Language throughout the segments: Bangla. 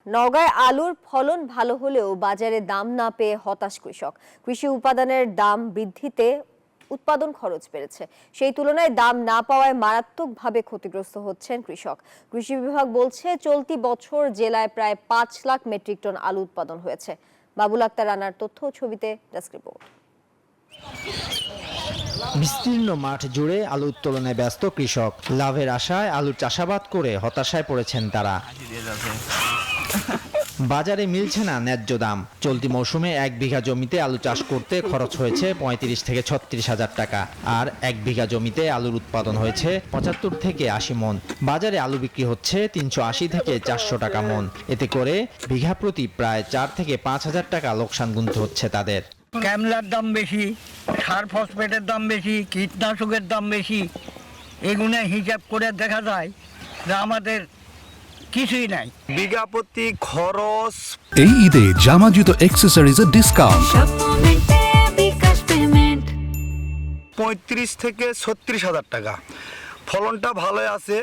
নওগাঁয় আলুর ফলন ভালো হলেও বাজারে দাম না পেয়ে হতাশ কৃষক। কৃষি উপাদানের দাম বৃদ্ধিতে উৎপাদন খরচ বেড়েছে, সেই তুলনায় দাম না পাওয়ায় মারাত্মকভাবে ক্ষতিগ্রস্ত হচ্ছেন কৃষক। কৃষি বিভাগ বলছে চলতি বছর জেলায় প্রায় 5 লাখ মেট্রিক টন আলু উৎপাদন হয়েছে। বাবুল আক্তার রানার তথ্য ছবিতে ডেস্ক রিপোর্ট। বিস্তীর্ণ মাঠ জুড়ে আলু উত্তোলনে ব্যস্ত কৃষক। লাভের আশায় আলুর চাষাবাদ করে হতাশায় পড়েছেন তারা। বাজারে মিলছে না ন্যায্য দাম। চলতি মৌসুমে 1 বিঘা জমিতে আলু চাষ করতে খরচ হয়েছে 35 থেকে 36 হাজার টাকা, আর 1 বিঘা জমিতে আলুর উৎপাদন হয়েছে 75 থেকে 80 মন। বাজারে আলু বিক্রি হচ্ছে 380 থেকে 400 টাকা মন। এতে করে বিঘা প্রতি প্রায় 4 থেকে 5 হাজার টাকা লোকসান গুনতে হচ্ছে তাদের। ক্যামলার দাম বেশি, সার ফসফেটের দাম বেশি, কীটনাশকের দাম বেশি, এগুলো হিসাব করে দেখা যায় যে আমাদের কিছুই নাই। বিঘা প্রতি খরচ। এই ঈদে জামা জুতো অ্যাক্সেসরিজের ডিসকাউন্ট 35 থেকে 36 হাজার টাকা। ফলনটা ভালো আছে।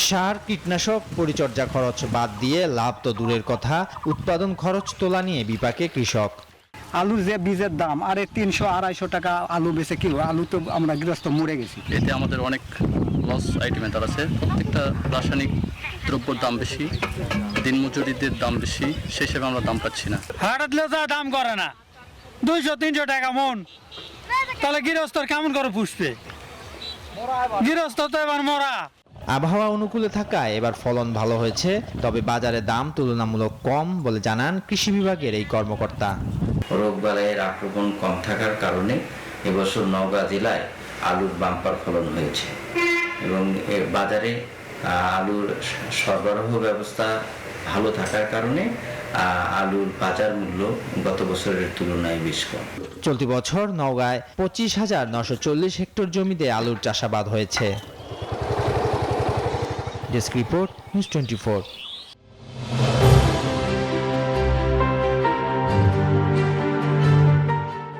সার, কীটনাশক, পরিচর্যা খরচ বাদ দিয়ে লাভ তো দূরের কথা, উৎপাদন খরচ তোলা নিয়ে বিপাকে কৃষক। আলুর যে বীজের দাম আরে 300-250 টাকা আলু বেচে কিলো, আলু তো আমরা গৃহস্থ মরে গেছি। এতে আমাদের অনেক লস আইটেমের আছে। প্রত্যেকটা রাসায়নিক দ্রব্যের দাম বেশি, দিনমজুরিদের দাম বেশি, সেই হিসেবে আমরা দাম পাচ্ছি না। হাটলেও যা দাম করে না, 200-300 টাকা মন, তাহলে গৃহস্থর কেমন করে পুষবে? গৃহস্থ তো এবার মরা। আবহাওয়া অনুকূলে থাকায় এবার ফলন ভালো হয়েছে, তবে বাজারে দাম তুলনামূলক কম বলে জানান কৃষি বিভাগের এই কর্মকর্তা। রোগবালাইয়ের আক্রমণ কম থাকার কারণে এবছর নওগাঁ জেলায় আলুর বাম্পার ফলন হয়েছে এবং বাজারে আলুর সরবরাহ ব্যবস্থা ভালো থাকার কারণে আলুর বাজার মূল্য গত বছরের তুলনায় বেশ কম। চলতি বছর নওগাঁয় 25,940 হেক্টর জমিতে আলুর চাষাবাদ হয়েছে। Desk report, news 24।